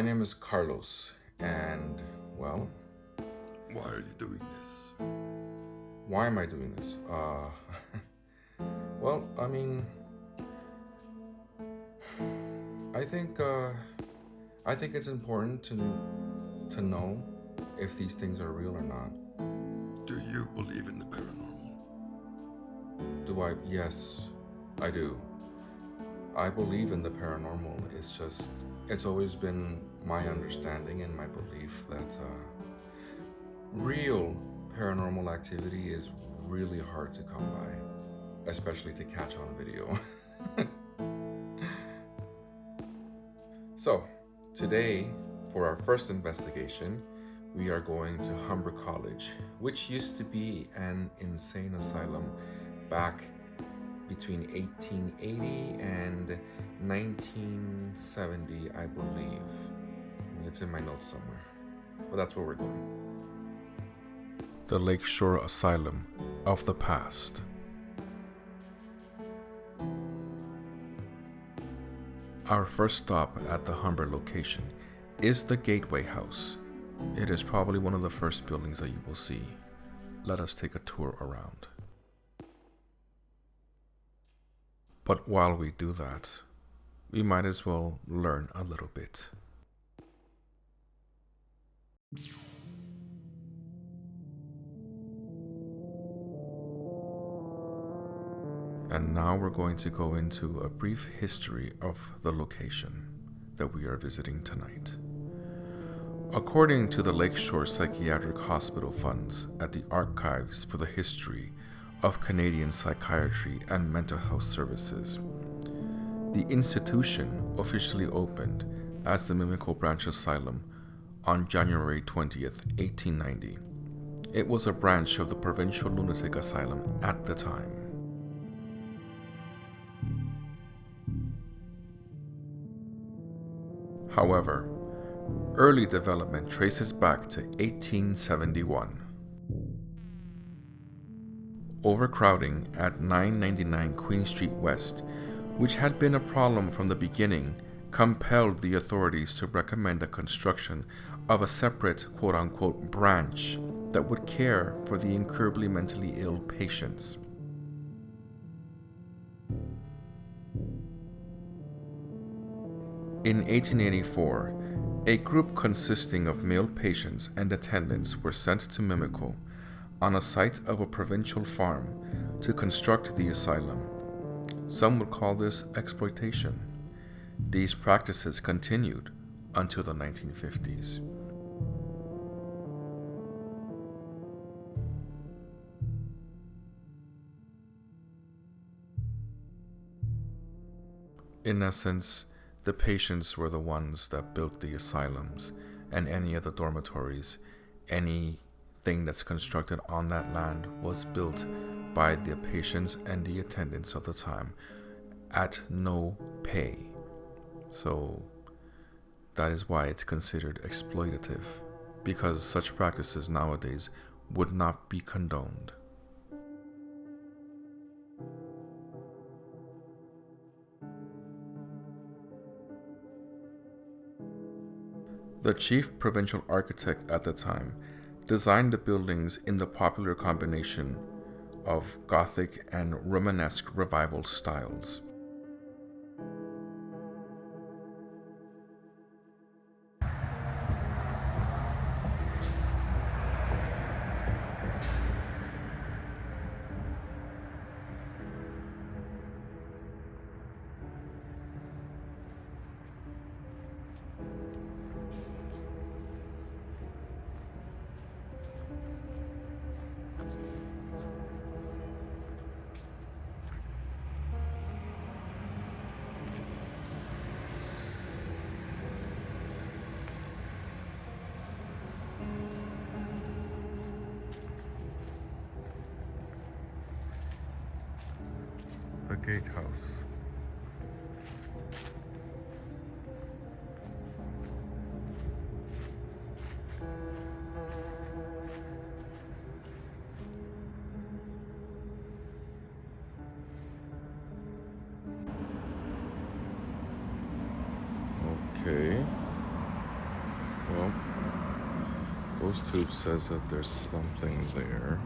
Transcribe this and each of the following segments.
My name is Carlos, and, well, Why are you doing this? why am I doing this? Well, I think, I think it's important to know if these things are real or not. Do you believe in the paranormal? Do I? Yes, I do. I believe in the paranormal. It's always been my understanding and my belief that real paranormal activity is really hard to come by, especially to catch on video. So, today, for our first investigation, we are going to Humber College, which used to be an insane asylum back between 1880 and 1970, I believe. It's in my notes somewhere, but that's where we're going. The Lakeshore Asylum of the past. Our first stop at the Humber location is the Gateway House. It is probably one of the first buildings that you will see. Let us take a tour around. But while we do that, we might as well learn a little bit. And now we're going to go into a brief history of the location that we are visiting tonight. According to the Lakeshore Psychiatric Hospital funds at the Archives for the History of Canadian Psychiatry and Mental Health Services, the institution officially opened as the Mímico Branch Asylum on January 20th, 1890. It was a branch of the Provincial Lunatic Asylum at the time. However, early development traces back to 1871. Overcrowding at 999 Queen Street West, which had been a problem from the beginning, compelled the authorities to recommend the construction of a separate quote-unquote branch that would care for the incurably mentally ill patients. In 1884, a group consisting of male patients and attendants were sent to Mímico on a site of a provincial farm to construct the asylum. Some would call this exploitation. These practices continued until the 1950s. In essence, the patients were the ones that built the asylums and any of the dormitories. Anything that's constructed on that land was built by the patients and the attendants of the time at no pay. So that is why it's considered exploitative, because such practices nowadays would not be condoned. The chief provincial architect at the time designed the buildings in the popular combination of Gothic and Romanesque revival styles. The gatehouse. Okay. Ghost Tube says that there's something there.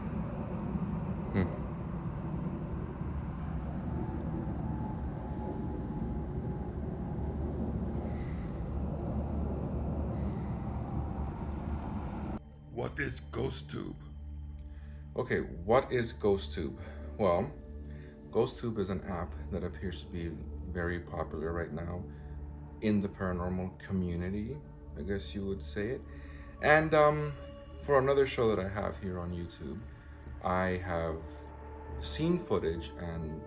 What is Ghost Tube? Okay, what is Ghost Tube? Well, Ghost Tube is an app that appears to be very popular right now in the paranormal community, I guess you would say it. And for another show that I have here on YouTube, I have seen footage and,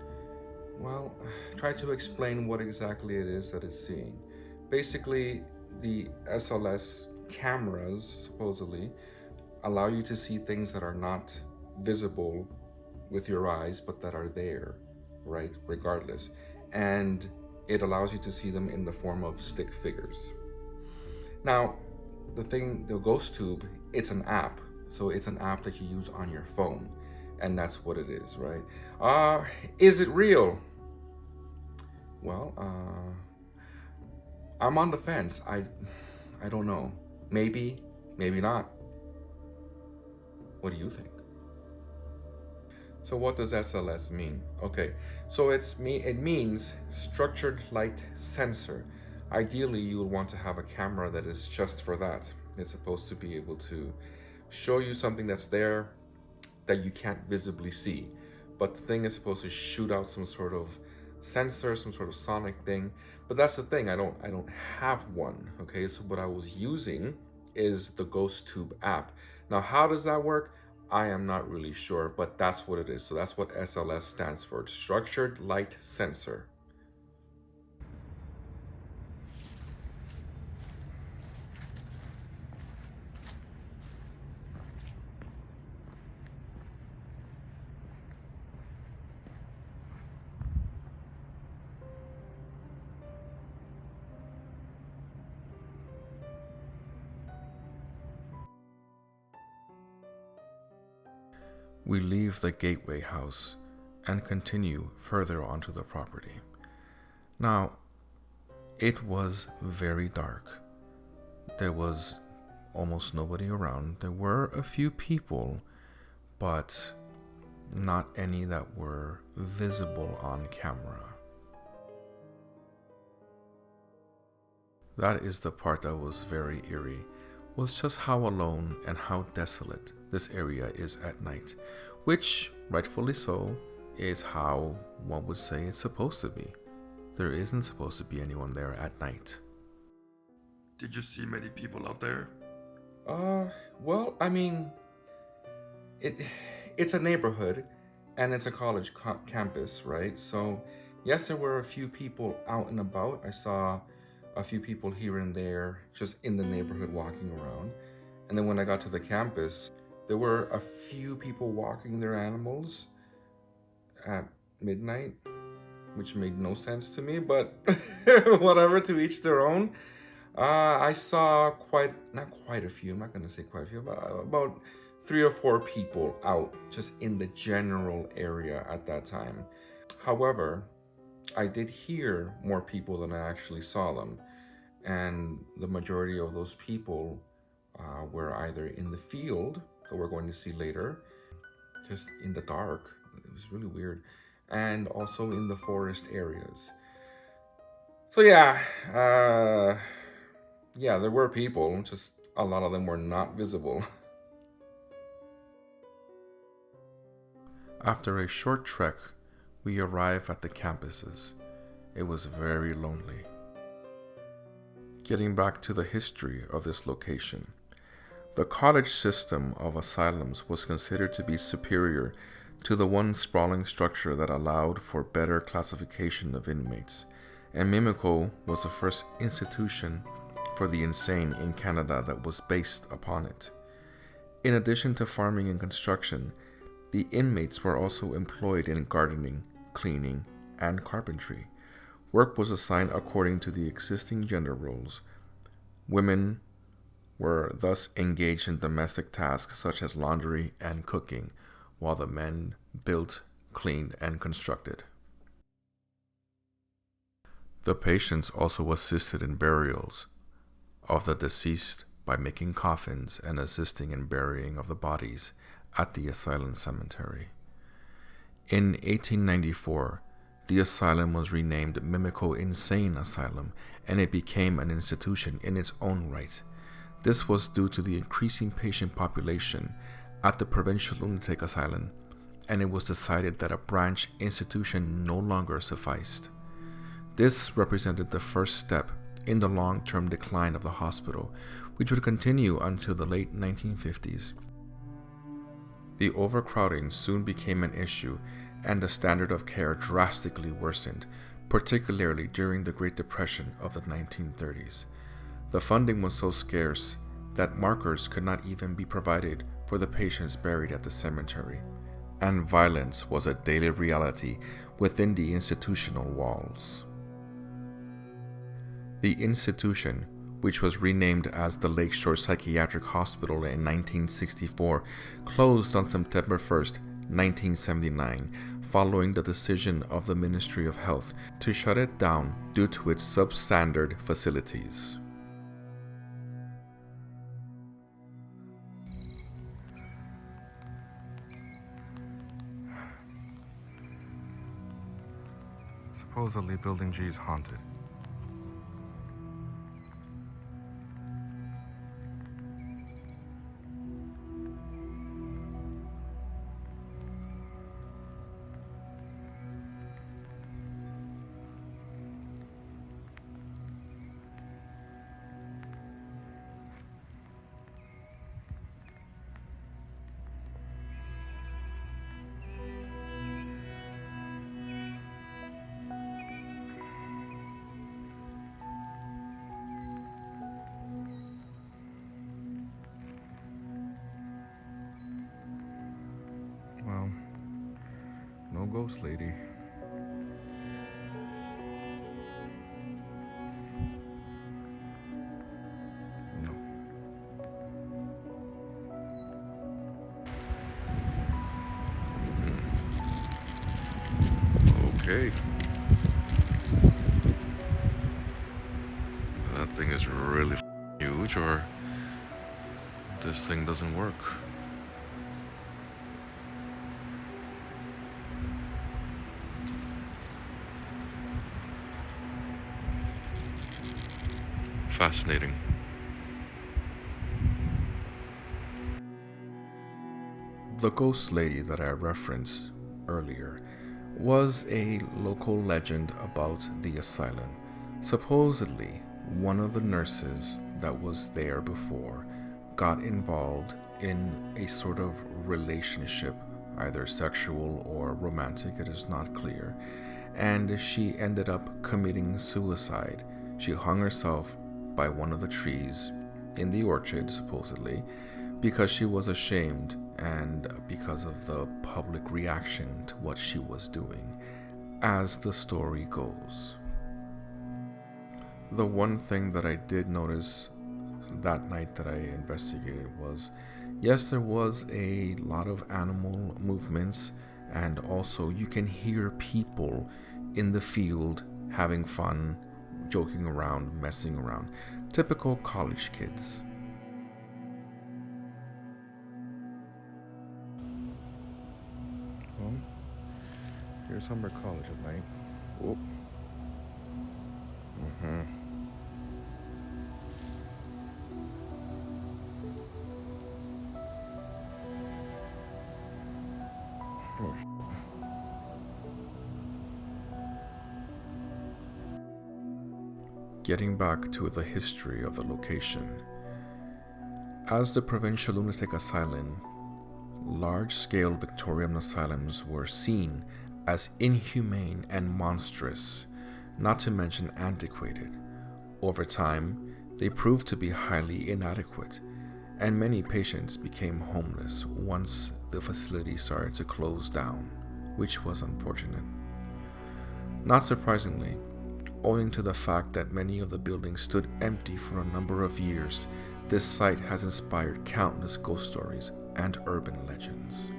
well, try to explain what exactly it is that it's seeing. Basically, the SLS cameras supposedly allow you to see things that are not visible with your eyes, but that are there, right? Regardless. And it allows you to see them in the form of stick figures. Now, the Ghost Tube, it's an app. So it's an app that you use on your phone. And that's what it is, right? Is it real? Well, I'm on the fence. I don't know. Maybe, maybe not. What do you think? So what does SLS mean? Okay, so it means structured light sensor. Ideally, you would want to have a camera that is just for that. It's supposed to be able to show you something that's there that you can't visibly see. But the thing is supposed to shoot out some sort of sensor, some sort of sonic thing. But that's the thing, I don't have one. Okay, so what I was using is the Ghost Tube app. Now, how does that work? I am not really sure, but that's what it is. So that's what SLS stands for, Structured Light Sensor. We leave the gateway house and continue further onto the property. Now, it was very dark. There was almost nobody around. There were a few people, but not any that were visible on camera. That is the part that was very eerie, was just how alone and how desolate this area is at night, which, rightfully so, is how one would say it's supposed to be. There isn't supposed to be anyone there at night. Did you see many people out there? Well, I mean, it's a neighborhood and it's a college campus, right? So, yes, there were a few people out and about. I saw a few people here and there just in the neighborhood walking around. And then when I got to the campus, there were a few people walking their animals at midnight, which made no sense to me, but whatever, to each their own. I saw not quite a few, I'm not going to say quite a few, but about 3 or 4 people out just in the general area at that time. However, I did hear more people than I actually saw them. And the majority of those people were either in the field, that we're going to see later, just in the dark. It was really weird. And also in the forest areas. So yeah, there were people, just a lot of them were not visible. After a short trek, we arrive at the campuses. It was very lonely. Getting back to the history of this location, the cottage system of asylums was considered to be superior to the one sprawling structure that allowed for better classification of inmates, and Mímico was the first institution for the insane in Canada that was based upon it. In addition to farming and construction, the inmates were also employed in gardening, cleaning, and carpentry. Work was assigned according to the existing gender roles. Women were thus engaged in domestic tasks such as laundry and cooking, while the men built, cleaned, and constructed. The patients also assisted in burials of the deceased by making coffins and assisting in burying of the bodies at the asylum cemetery. In 1894, the asylum was renamed Mímico Insane Asylum, and it became an institution in its own right. This was due to the increasing patient population at the provincial lunatic asylum, and it was decided that a branch institution no longer sufficed. This represented the first step in the long-term decline of the hospital, which would continue until the late 1950s. The overcrowding soon became an issue, and the standard of care drastically worsened, particularly during the Great Depression of the 1930s. The funding was so scarce that markers could not even be provided for the patients buried at the cemetery, and violence was a daily reality within the institutional walls. The institution, which was renamed as the Lakeshore Psychiatric Hospital in 1964, closed on September 1st, 1979, following the decision of the Ministry of Health to shut it down due to its substandard facilities. Supposedly, Building G is haunted. Well, no ghost lady. No. Okay. That thing is really huge, or this thing doesn't work. Fascinating. The ghost lady that I referenced earlier was a local legend about the asylum. Supposedly, one of the nurses that was there before got involved in a sort of relationship, either sexual or romantic, it is not clear, and she ended up committing suicide. She hung herself by one of the trees in the orchard, supposedly, because she was ashamed and because of the public reaction to what she was doing, as the story goes. The one thing that I did notice that night that I investigated was, yes, there was a lot of animal movements, and also you can hear people in the field having fun, joking around, messing around. Typical college kids. Well, here's Humber College at night. Oh. Oh, Getting back to the history of the location. As the provincial lunatic asylum, large-scale Victorian asylums were seen as inhumane and monstrous, not to mention antiquated. Over time, they proved to be highly inadequate, and many patients became homeless once the facility started to close down, which was unfortunate. Not surprisingly, owing to the fact that many of the buildings stood empty for a number of years, this site has inspired countless ghost stories and urban legends.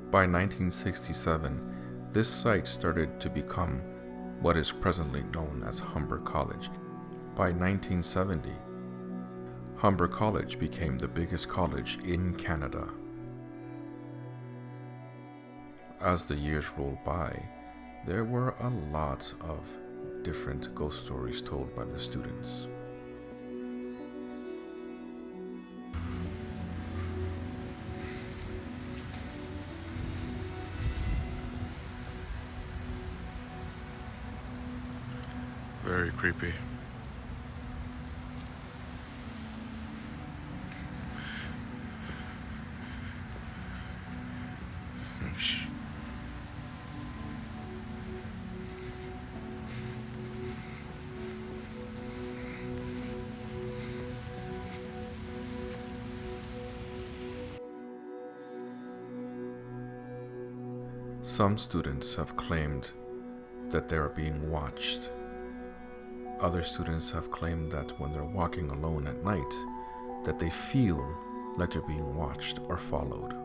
By 1967, this site started to become what is presently known as Humber College. By 1970, Humber College became the biggest college in Canada. As the years rolled by, there were a lot of different ghost stories told by the students. Very creepy. Shh. Some students have claimed that they are being watched. Other students have claimed that when they're walking alone at night, that they feel like they're being watched or followed.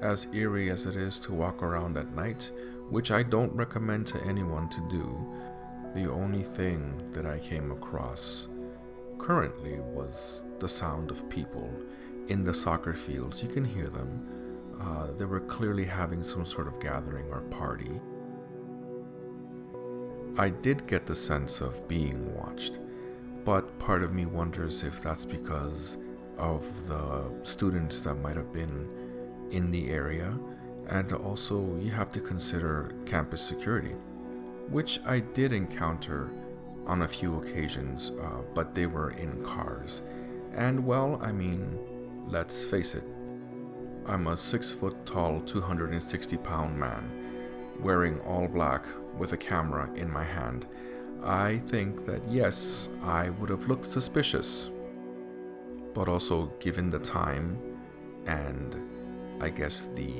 As eerie as it is to walk around at night, which I don't recommend to anyone to do, the only thing that I came across currently was the sound of people in the soccer fields. You can hear them. They were clearly having some sort of gathering or party. I did get the sense of being watched, but part of me wonders if that's because of the students that might have been in the area, and also you have to consider campus security, which I did encounter on a few occasions, but they were in cars. And well, I mean, let's face it, I'm a 6 foot tall, 260 pound man, wearing all black with a camera in my hand. I think that yes, I would have looked suspicious. But also, given the time and I guess the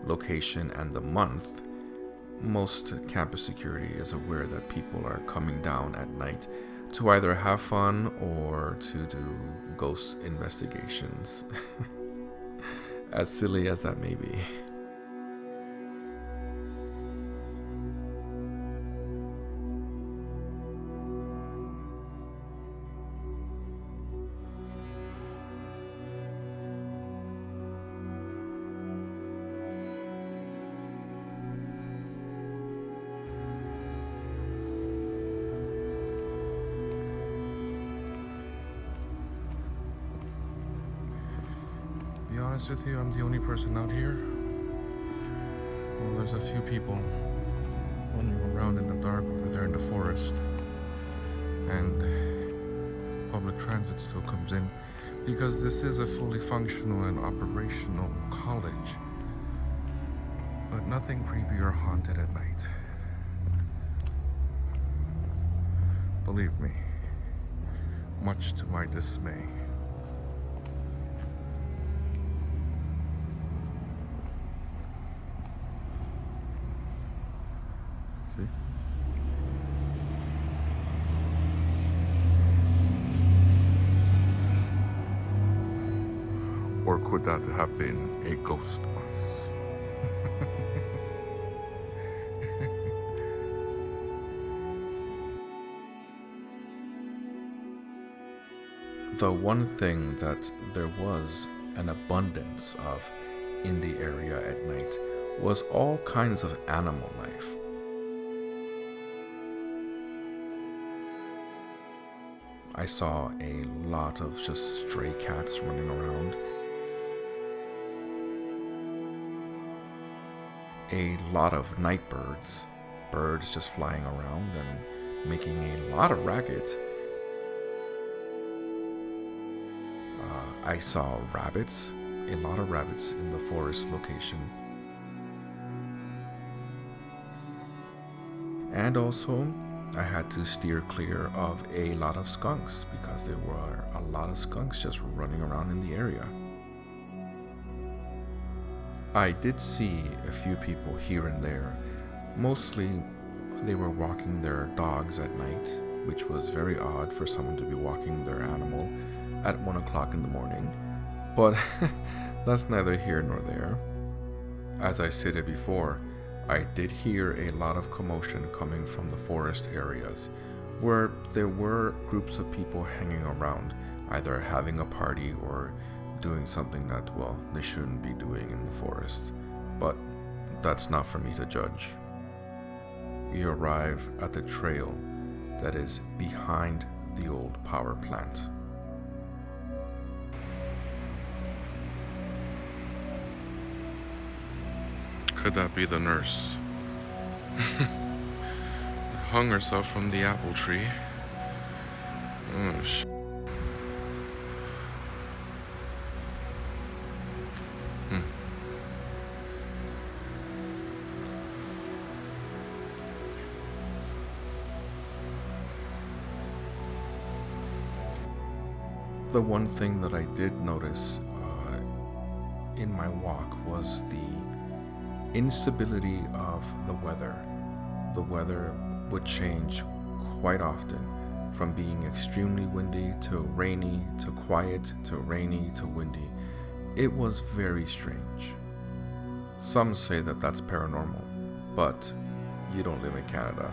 location and the month, most campus security is aware that people are coming down at night to either have fun or to do ghost investigations. As silly as that may be. To be honest with you, I'm the only person out here. Well, there's a few people wandering around in the dark over there in the forest. And public transit still comes in because this is a fully functional and operational college. But nothing creepy or haunted at night. Believe me, much to my dismay. See? Or could that have been a ghost bus? The one thing that there was an abundance of in the area at night was all kinds of animal life. I saw a lot of just stray cats running around. A lot of night birds, birds just flying around and making a lot of racket. I saw rabbits, a lot of rabbits in the forest location. And also, I had to steer clear of a lot of skunks because there were a lot of skunks just running around in the area. I did see a few people here and there. Mostly, they were walking their dogs at night, which was very odd for someone to be walking their animal at 1 o'clock in the morning, but that's neither here nor there. As I stated before, I did hear a lot of commotion coming from the forest areas, where there were groups of people hanging around, either having a party or doing something that, well, they shouldn't be doing in the forest. But that's not for me to judge. We arrive at the trail that is behind the old power plant. Could that be the nurse? Hung herself from the apple tree. Oh, The one thing that I did notice in my walk was the instability of the weather. The weather would change quite often, from being extremely windy to rainy to quiet to rainy to windy. It was very strange. Some say that that's paranormal, but you don't live in Canada.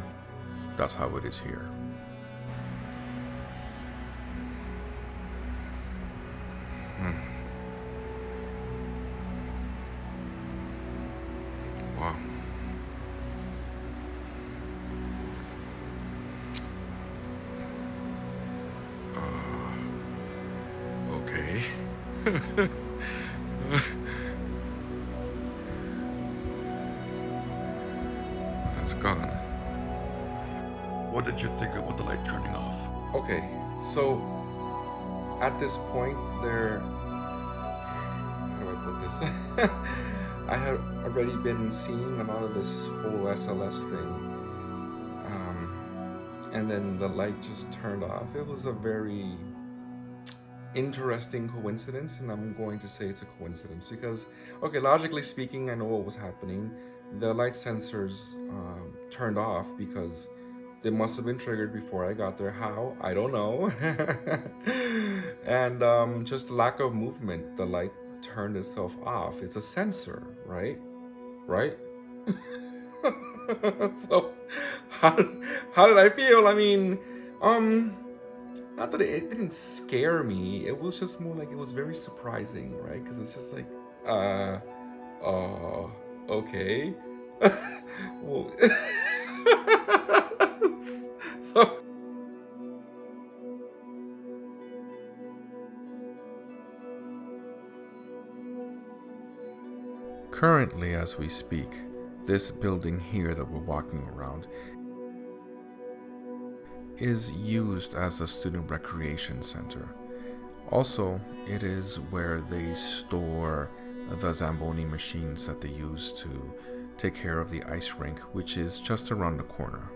That's how it is here. wow. Okay. That's gone. What did you think about the light turning off? Okay, so at this point, how do I put this? I had already been seeing a lot of this whole SLS thing, and then the light just turned off. It was a very interesting coincidence, and I'm going to say it's a coincidence because, okay, logically speaking, I know what was happening. The light sensors turned off because they must have been triggered before I got there. How? I don't know. And just lack of movement, the light turned itself off. It's a sensor, right? Right? So how did I feel? I mean, not that it didn't scare me. It was just more like it was very surprising, right? Because it's just like, okay. Well, so currently, as we speak, this building here that we're walking around is used as a student recreation center. Also, it is where they store the Zamboni machines that they use to take care of the ice rink, which is just around the corner.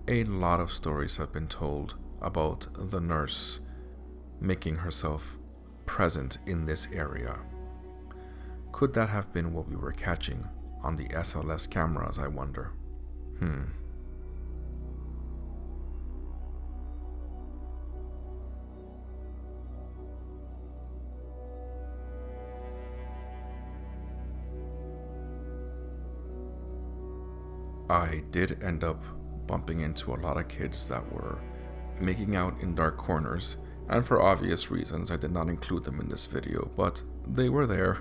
A lot of stories have been told about the nurse making herself present in this area. Could that have been what we were catching on the SLS cameras, I wonder? I did end up bumping into a lot of kids that were making out in dark corners, and for obvious reasons I did not include them in this video, but they were there.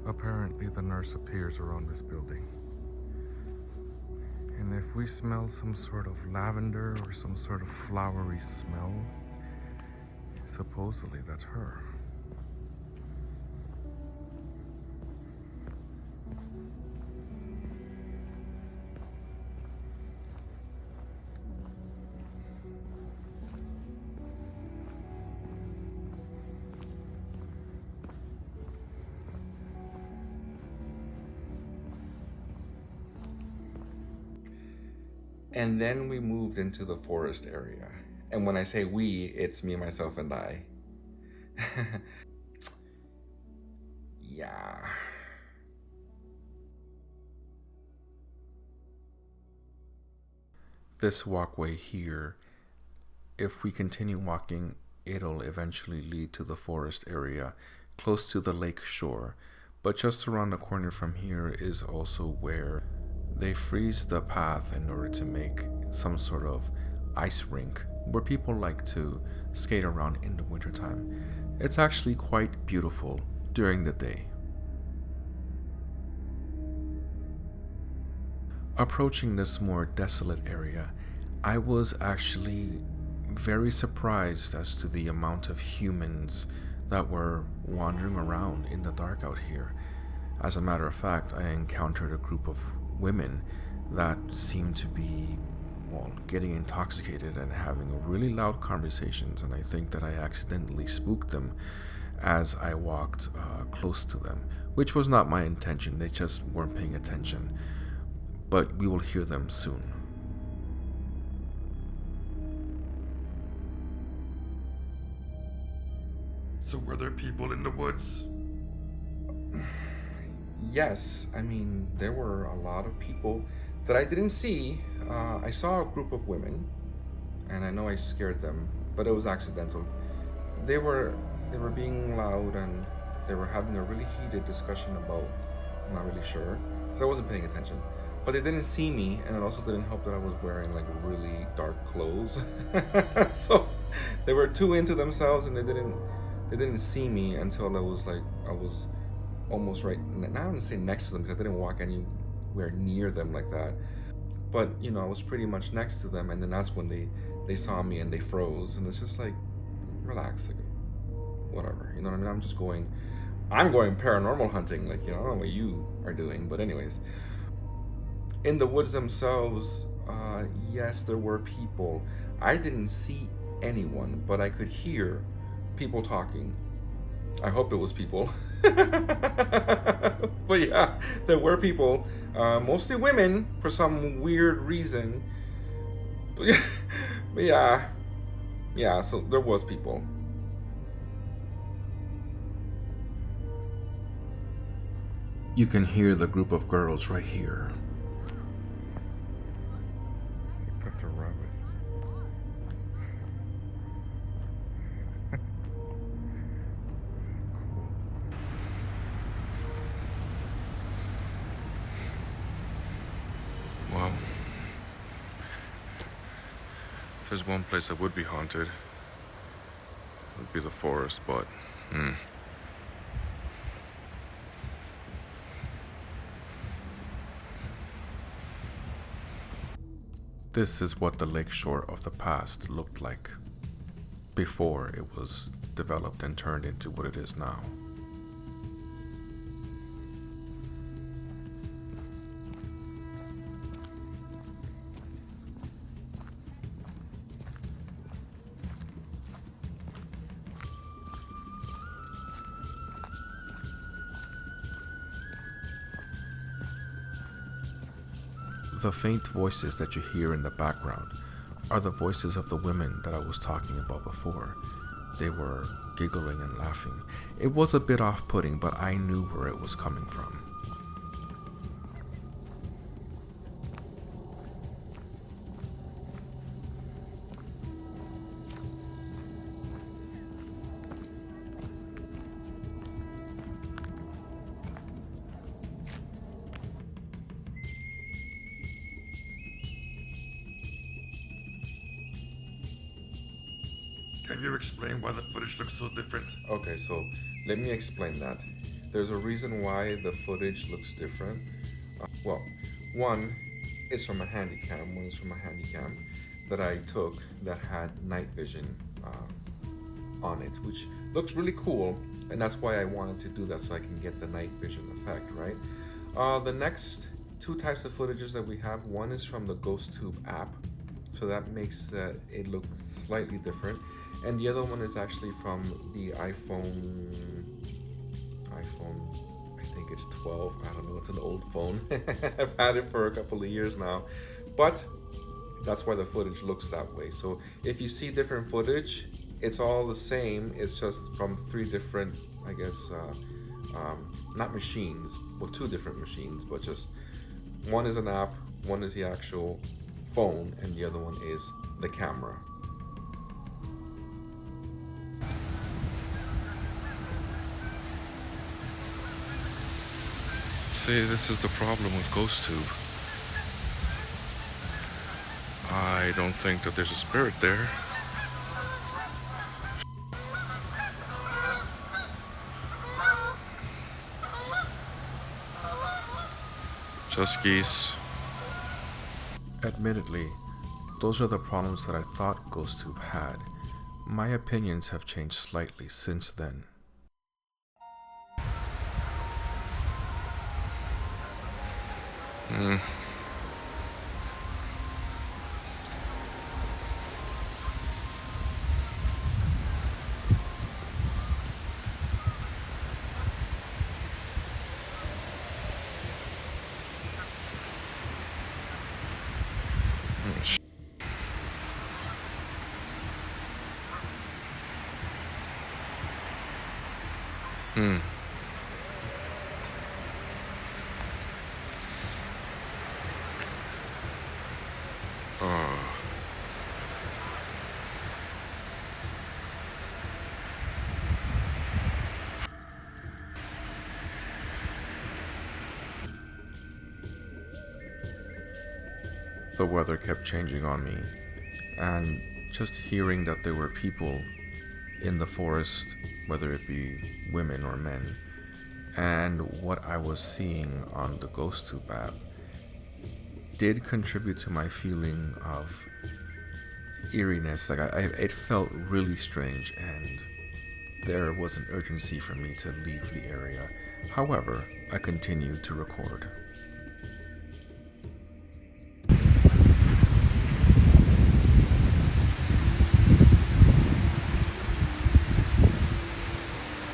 Apparently, the nurse appears around this building. And if we smell some sort of lavender or some sort of flowery smell, supposedly that's her. And then we moved into the forest area. And when I say we, it's me, myself, and I. Yeah. This walkway here, if we continue walking, it'll eventually lead to the forest area close to the lake shore. But just around the corner from here is also where they freeze the path in order to make some sort of ice rink where people like to skate around in the wintertime. It's actually quite beautiful during the day. Approaching this more desolate area, I was actually very surprised as to the amount of humans that were wandering around in the dark out here. As a matter of fact, I encountered a group of women that seemed to be, well, getting intoxicated and having really loud conversations, and I think that I accidentally spooked them as I walked close to them, which was not my intention. They just weren't paying attention. But we will hear them soon. So were there people in the woods? Yes, I mean, there were a lot of people that I didn't see. I saw a group of women, and I know I scared them, but it was accidental. They were being loud, and they were having a really heated discussion about, I'm not really sure, because I wasn't paying attention. But they didn't see me, and it also didn't help that I was wearing like really dark clothes. So they were too into themselves, and they didn't see me until I was almost right. Now I wouldn't say next to them because I didn't walk anywhere near them like that. But I was pretty much next to them, and then that's when they saw me and they froze, and it's just like, relax, like, whatever. You know what I mean? I'm going paranormal hunting. Like, I don't know what you are doing, but anyways. In the woods themselves, yes, there were people. I didn't see anyone, but I could hear people talking. I hope it was people. But yeah, there were people, mostly women for some weird reason. But yeah, so there was people. You can hear the group of girls right here. That's a rabbit. Well, if there's one place that would be haunted, it would be the forest, but This is what the lakeshore of the past looked like before it was developed and turned into what it is now. The faint voices that you hear in the background are the voices of the women that I was talking about before. They were giggling and laughing. It was a bit off-putting, but I knew where it was coming from. Can you explain why the footage looks so different? Okay, so let me explain that. There's a reason why the footage looks different. Well, one is from a handycam. One is from a handycam that I took that had night vision on it, which looks really cool, and that's why I wanted to do that, so I can get the night vision effect, right? The next two types of footages that we have, one is from the GhostTube app, so that makes it look slightly different. And the other one is actually from the iPhone, I think it's 12. I don't know, it's an old phone. I've had it for a couple of years now. But that's why the footage looks that way. So if you see different footage, it's all the same. It's just from three different, I guess, not machines, well, two different machines, but just one is an app, one is the actual phone, and the other one is the camera. See, this is the problem with GhostTube. I don't think that there's a spirit there. Just geese. Admittedly, those are the problems that I thought GhostTube had. My opinions have changed slightly since then. The weather kept changing on me, and just hearing that there were people in the forest, whether it be women or men, and what I was seeing on the GhostTube app did contribute to my feeling of eeriness. Like it felt really strange, and there was an urgency for me to leave the area. However, I continued to record.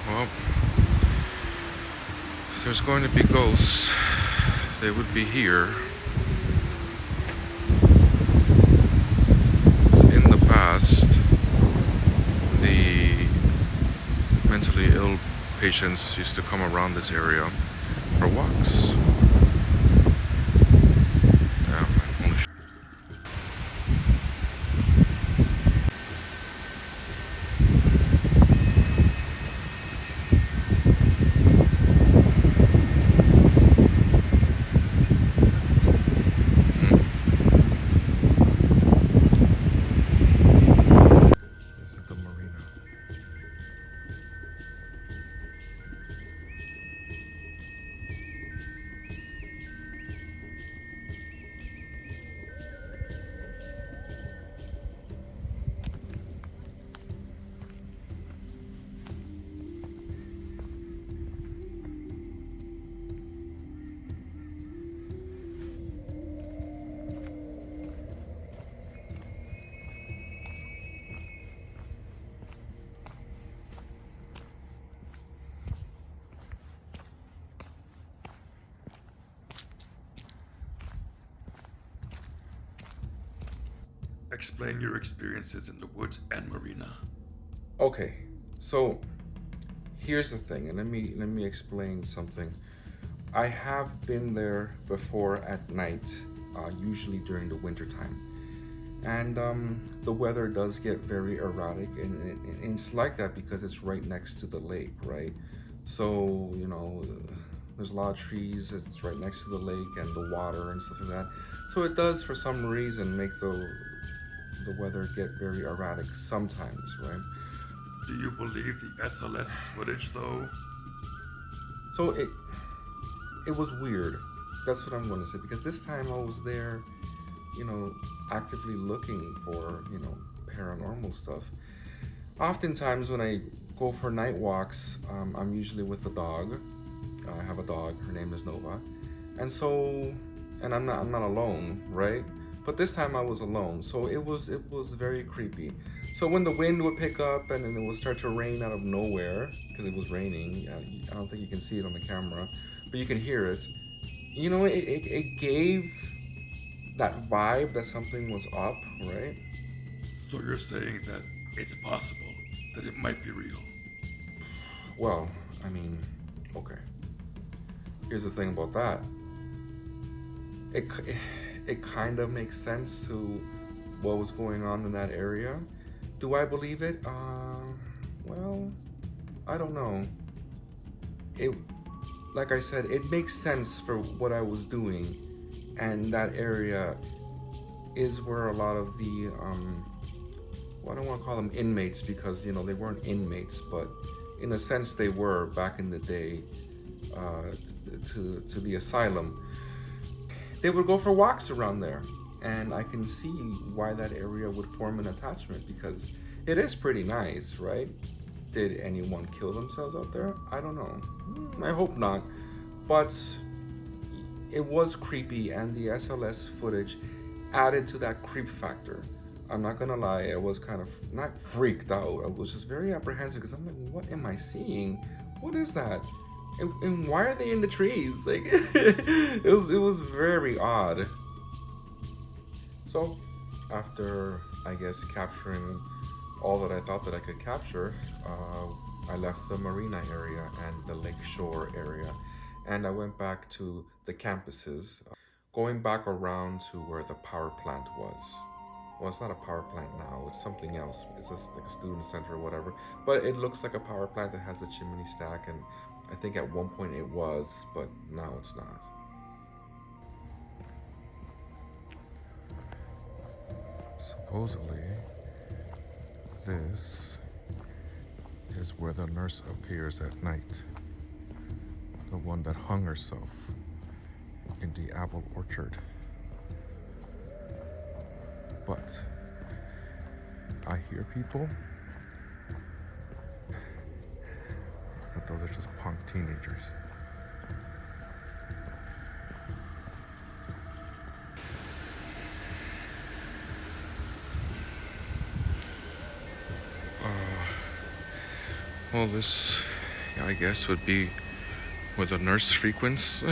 Well, if there's going to be ghosts, they would be here. In the past, the mentally ill patients used to come around this area for walks. Holy shit. This is the marina. Explain your experiences in the woods and marina. Okay, so here's the thing, and let me explain something. I have been there before at night, usually during the winter time, and the weather does get very erratic, and it's like that because it's right next to the lake, right? So there's a lot of trees. It's right next to the lake and the water and stuff like that. So it does, for some reason, make the weather get very erratic sometimes, right? Do you believe the SLS footage though? So it was weird. That's what I'm going to say, because this time I was there, actively looking for, paranormal stuff. Oftentimes when I go for night walks, I'm usually with the dog. I have a dog. Her name is Nova, and I'm not alone, right? But this time I was alone, so it was very creepy. So when the wind would pick up and then it would start to rain out of nowhere, because it was raining, I don't think you can see it on the camera, but you can hear it. It gave that vibe that something was up, right? So you're saying that it's possible that it might be real? Well, I mean, Okay. Here's the thing about that. It it kind of makes sense to what was going on in that area. Do I believe it? Well, I don't know. It, like I said, it makes sense for what I was doing, and that area is where a lot of the well, I don't want to call them inmates because they weren't inmates, but in a sense they were back in the day. To the asylum, they would go for walks around there, and I can see why that area would form an attachment because it is pretty nice, right? Did anyone kill themselves out there? I don't know. I hope not, but it was creepy, and the SLS footage added to that creep factor. I'm not gonna lie, I was kind of not freaked out. I was just very apprehensive because I'm like, what am I seeing? What is that? And why are they in the trees? Like, it was very odd. So, after I guess capturing all that I thought that I could capture, I left the marina area and the lakeshore area, and I went back to the campuses, going back around to where the power plant was. Well, it's not a power plant now, it's something else. It's just like a student center or whatever. But it looks like a power plant that has a chimney stack, and I think at one point it was, but now it's not. Supposedly, this is where the nurse appears at night. The one that hung herself in the apple orchard. But I hear people, but those are just punk teenagers. Well, this, I guess, would be where the nurse frequents.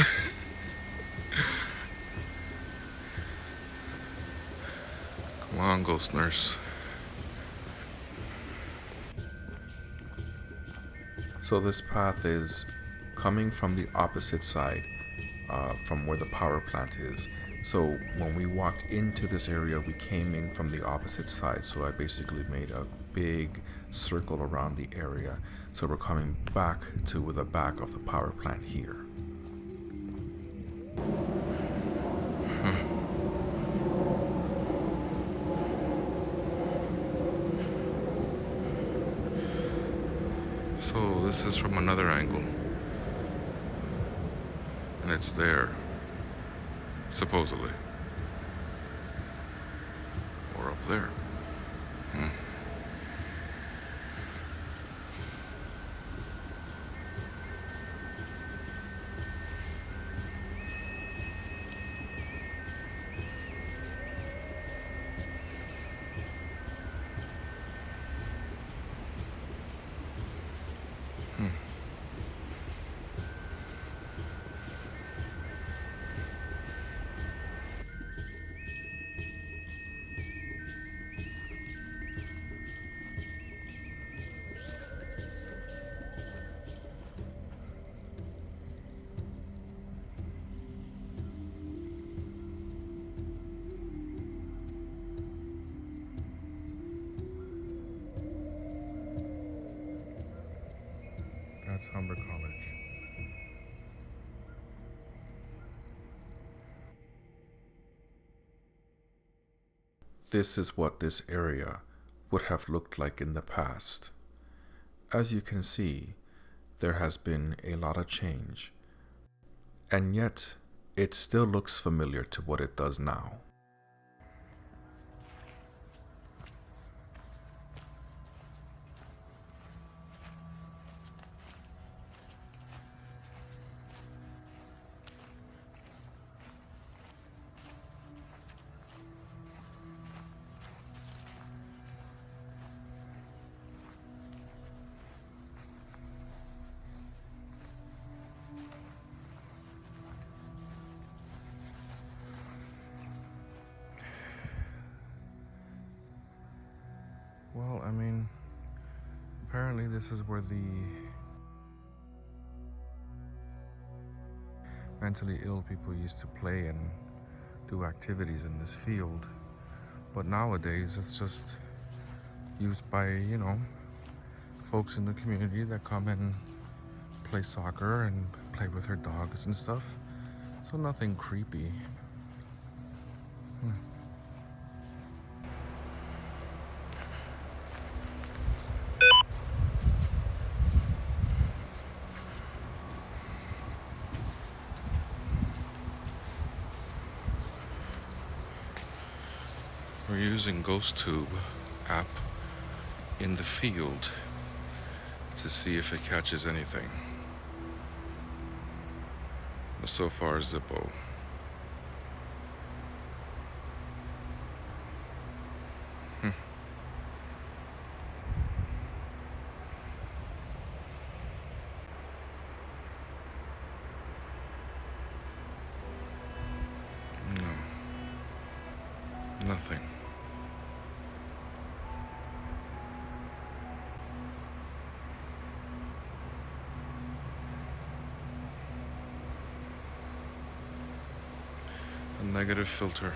Come on, ghost nurse. So this path is coming from the opposite side, from where the power plant is. So when we walked into this area, we came in from the opposite side. So I basically made a big circle around the area. So we're coming back to the back of the power plant here. So this is from another angle. And it's there. Supposedly. Or up there. That's Humber College. This is what this area would have looked like in the past. As you can see, there has been a lot of change, and yet it still looks familiar to what it does now. Well, I mean, apparently this is where mentally ill people used to play and do activities in this field. But nowadays it's just used by, folks in the community that come and play soccer and play with their dogs and stuff. So nothing creepy. We're using GhostTube app in the field to see if it catches anything. But so far, Zippo. No. Nothing. A negative filter.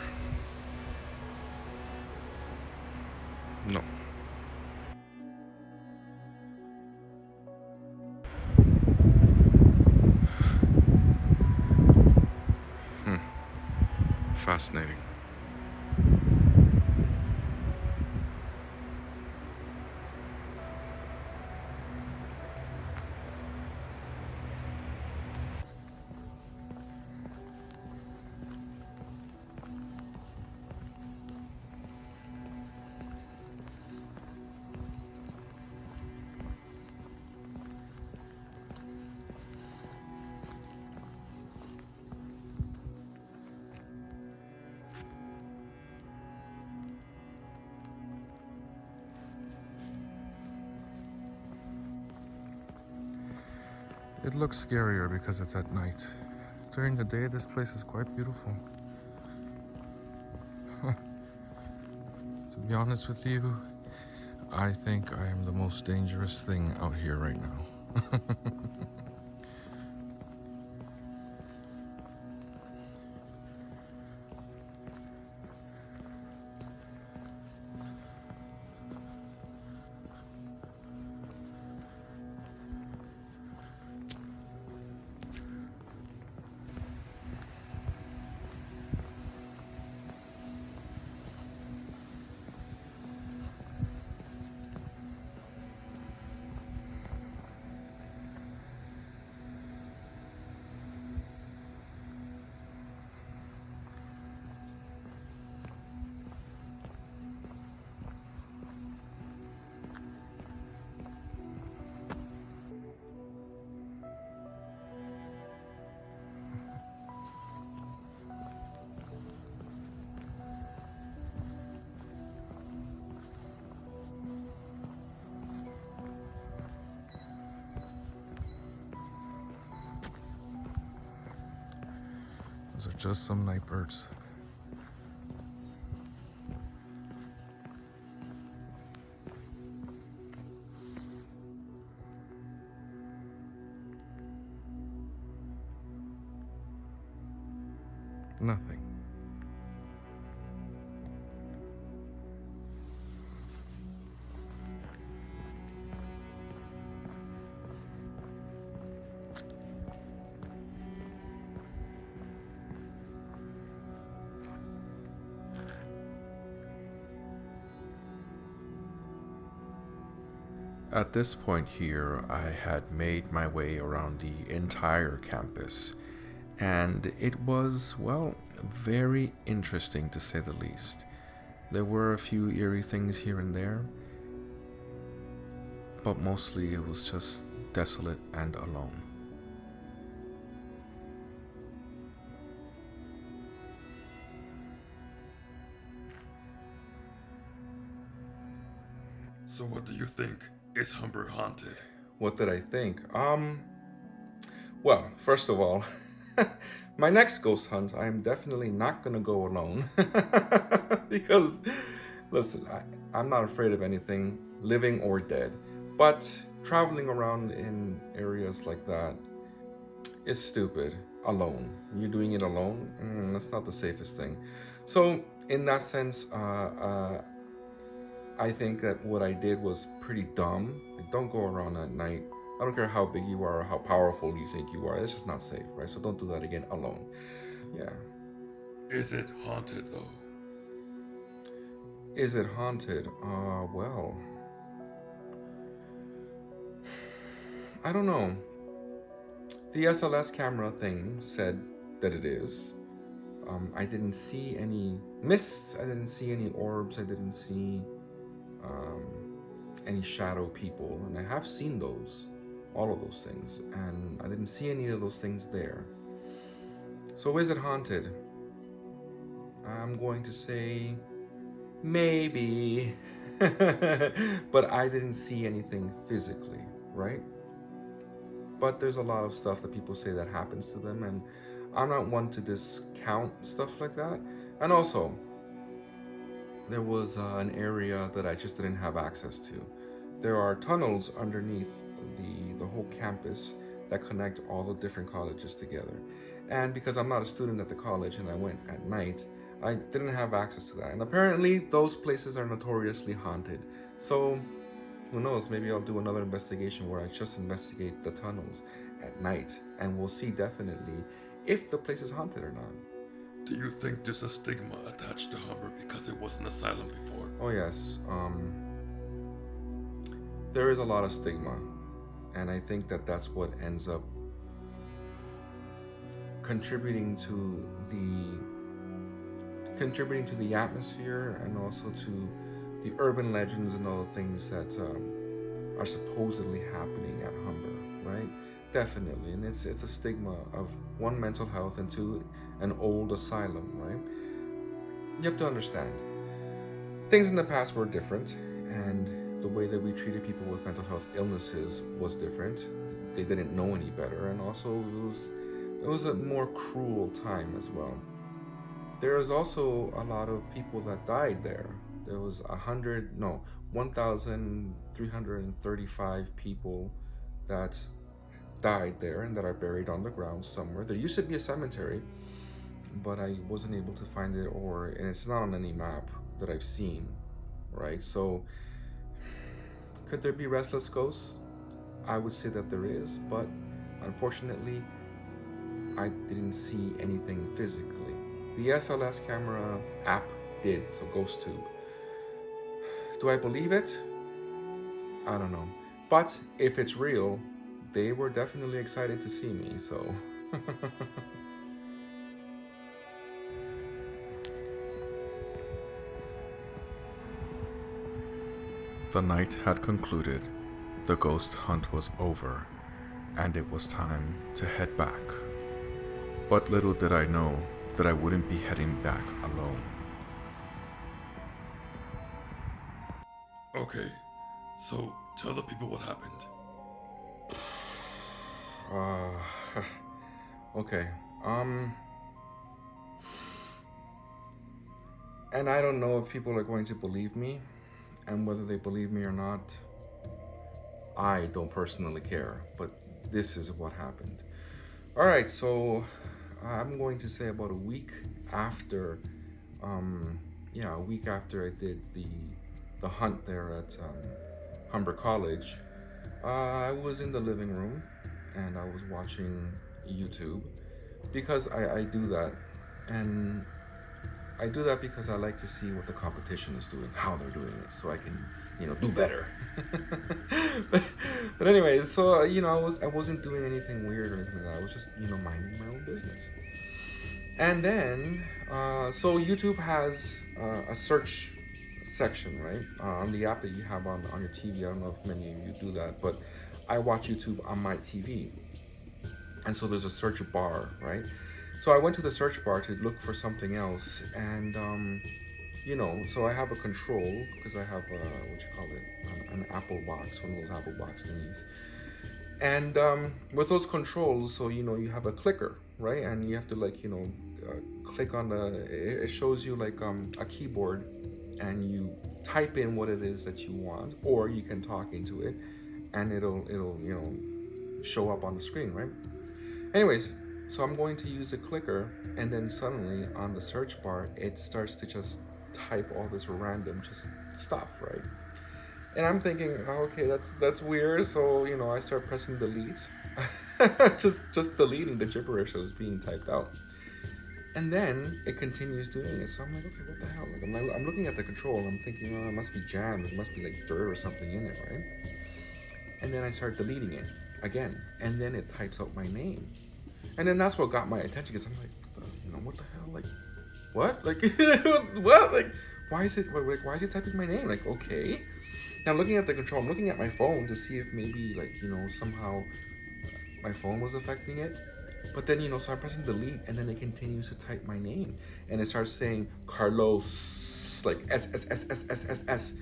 No. Fascinating. It looks scarier because it's at night. During the day, this place is quite beautiful. To be honest with you, I think I am the most dangerous thing out here right now. Those are just some night birds. Nothing. At this point here, I had made my way around the entire campus, and it was, well, very interesting to say the least. There were a few eerie things here and there, but mostly it was just desolate and alone. So what do you think? Is Humber haunted? What did I think? Well, first of all, my next ghost hunt, I am definitely not gonna go alone. Because, listen, I'm not afraid of anything, living or dead. But traveling around in areas like that is stupid. alone. You're doing it alone. That's not the safest thing. So in that sense, I think that what I did was pretty dumb. Like, don't go around at night. I don't care how big you are or how powerful you think you are. It's just not safe, right? So don't do that again alone. Yeah. Is it haunted though? Is it haunted? Well, I don't know. The SLS camera thing said that it is. I didn't see any mists. I didn't see any orbs. I didn't see any shadow people. And I have seen those, all of those things. And I didn't see any of those things there. So is it haunted? I'm going to say maybe. But I didn't see anything physically, right? But there's a lot of stuff that people say that happens to them, and I'm not one to discount stuff like that. And also, there was an area that I just didn't have access to. There are tunnels underneath the whole campus that connect all the different colleges together. And because I'm not a student at the college and I went at night, I didn't have access to that. And apparently those places are notoriously haunted. So who knows, maybe I'll do another investigation where I just investigate the tunnels at night, and we'll see definitely if the place is haunted or not. Do you think there's a stigma attached to Humber because it was an asylum before? Oh yes, there is a lot of stigma, and I think that that's what ends up contributing to the atmosphere, and also to the urban legends and all the things that are supposedly happening at Humber, right? Definitely, and it's a stigma of one, mental health, and two, an old asylum, right? You have to understand, things in the past were different, and the way that we treated people with mental health illnesses was different. They didn't know any better, and also it was a more cruel time as well. There is also a lot of people that died there. There was 1,335 people that died there and that are buried on the ground somewhere. There used to be a cemetery, but I wasn't able to find it, and it's not on any map that I've seen, right? So could there be restless ghosts? I would say that there is, but unfortunately, I didn't see anything physically. The SLS camera app did, so GhostTube. Do I believe it? I don't know. But if it's real, they were definitely excited to see me, so. The night had concluded, the ghost hunt was over, and it was time to head back. But little did I know that I wouldn't be heading back alone. Okay, so tell the people what happened. Okay. And I don't know if people are going to believe me, and whether they believe me or not, I don't personally care, but this is what happened. All right, so I'm going to say about a week after, a week after I did the hunt there at Humber College, I was in the living room and I was watching YouTube, because I do that, and I do that because I like to see what the competition is doing, how they're doing it, so I can, do better. but anyways, so I wasn't doing anything weird or anything like that. I was just minding my own business. And then so YouTube has a search section, right, on the app that you have on your TV. I don't know if many of you do that, but I watch YouTube on my TV, and so there's a search bar, right? So I went to the search bar to look for something else, and so I have a control, because I have an Apple box, one of those Apple box thingies. And with those controls, so you have a clicker, right? And you have to click on it shows you a keyboard, and you type in what it is that you want, or you can talk into it, and it'll show up on the screen, right? Anyways, So I'm going to use a clicker, and then suddenly on the search bar, it starts to just type all this random just stuff, right? And I'm thinking, oh, okay, that's weird. So I start pressing delete, just deleting the gibberish that was being typed out. And then it continues doing it. So I'm like, okay, what the hell? Like I'm looking at the control, and I'm thinking, oh, it must be jammed. There must be like dirt or something in it, right? And then I start deleting it again, and then it types out my name. And then that's what got my attention, because I'm like, what the hell? Like, what? Like, what? Like, why is it typing my name? Like, okay. Now I'm looking at the control. I'm looking at my phone to see if maybe, like, somehow my phone was affecting it. But then, so I'm pressing delete, and then it continues to type my name. And it starts saying Carlos, like S.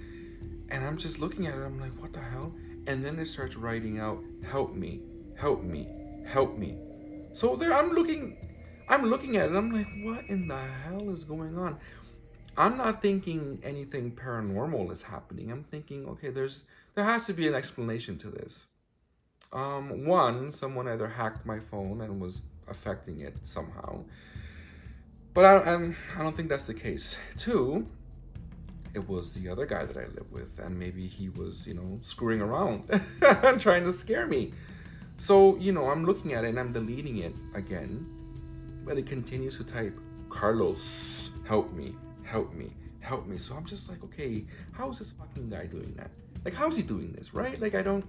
And I'm just looking at it. I'm like, what the hell? And then it starts writing out, help me, help me, help me. So there I'm looking at it. I'm like, what in the hell is going on? I'm not thinking anything paranormal is happening. I'm thinking, okay, there has to be an explanation to this. One, someone either hacked my phone and was affecting it somehow. But I don't think that's the case. Two, it was the other guy that I live with, and maybe he was, screwing around and trying to scare me. So, I'm looking at it and I'm deleting it again, but it continues to type, Carlos, help me, help me, help me. So I'm just like, okay, how is this fucking guy doing that? Like, how's he doing this, right? Like, so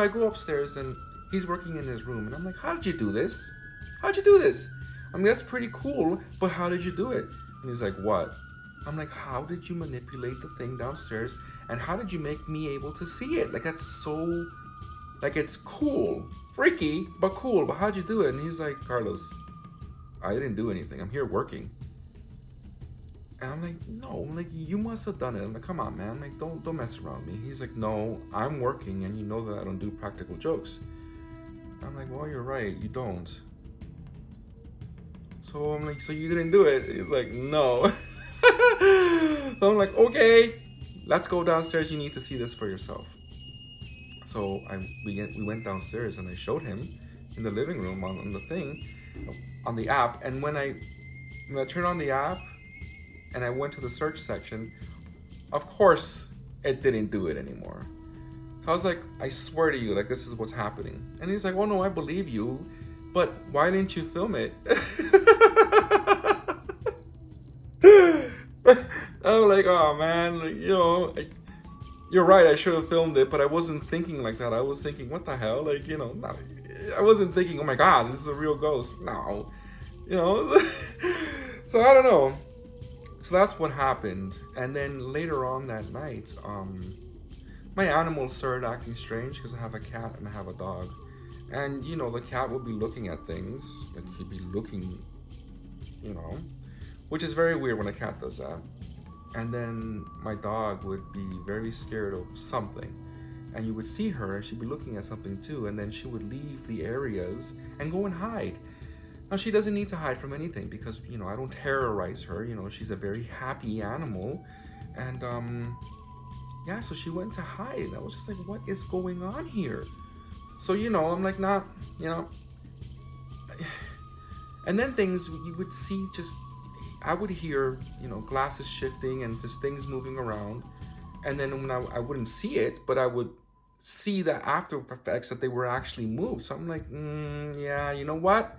I go upstairs and he's working in his room, and I'm like, how did you do this? How'd you do this? I mean, that's pretty cool, but how did you do it? And he's like, what? I'm like, how did you manipulate the thing downstairs, and how did you make me able to see it? Like, that's so... Like, it's cool. Freaky, but cool. But how'd you do it? And he's like, Carlos, I didn't do anything. I'm here working. And I'm like, no. I'm like, you must have done it. I'm like, come on, man. I'm like, don't mess around me. He's like, no, I'm working, and you know that I don't do practical jokes. I'm like, well, you're right. You don't. So I'm like, so you didn't do it? He's like, no. So I'm like, okay, let's go downstairs. You need to see this for yourself. So we went downstairs, and I showed him in the living room on the thing, on the app. And when I turned on the app and I went to the search section, of course it didn't do it anymore. So I was like, I swear to you, like, this is what's happening. And he's like, well, no, I believe you, but why didn't you film it? I'm like, oh man, like, you're right, I should have filmed it, but I wasn't thinking like that. I was thinking, what the hell? Like, I wasn't thinking, oh my God, this is a real ghost. No, so I don't know. So that's what happened. And then later on that night, my animals started acting strange, because I have a cat and I have a dog. And, the cat would be looking at things, like he'd be looking, which is very weird when a cat does that. And then my dog would be very scared of something. And you would see her, and she'd be looking at something too, and then she would leave the areas and go and hide. Now, she doesn't need to hide from anything, because, I don't terrorize her. She's a very happy animal. And, yeah, so she went to hide. And I was just like, what is going on here? So, I'm like, nah, And then things you would see just... I would hear, glasses shifting and just things moving around. And then when I wouldn't see it, but I would see the after effects that they were actually moved. So I'm like, yeah, you know what?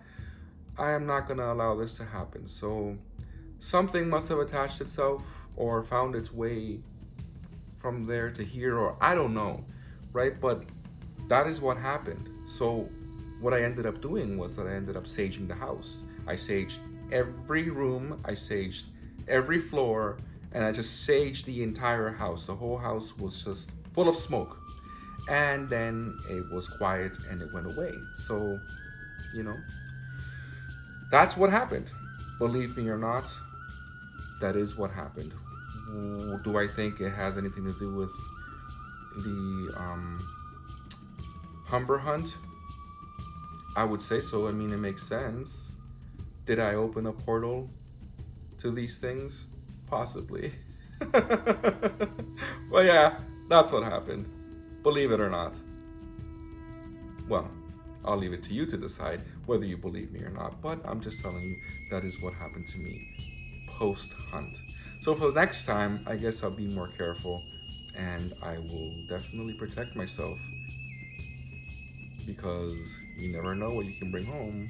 I am not going to allow this to happen. So something must have attached itself or found its way from there to here, or I don't know, right? But that is what happened. So what I ended up doing was that I ended up saging the house. I saged every room, I saged every floor, and I just saged the entire house. The whole house was just full of smoke. And then it was quiet and it went away. So, that's what happened. Believe me or not, that is what happened. Do I think it has anything to do with the Humber hunt? I would say so. I mean, it makes sense. Did I open a portal to these things? Possibly. Well, yeah, that's what happened. Believe it or not. Well, I'll leave it to you to decide whether you believe me or not. But I'm just telling you that is what happened to me post-hunt. So for the next time, I guess I'll be more careful, and I will definitely protect myself, because you never know what you can bring home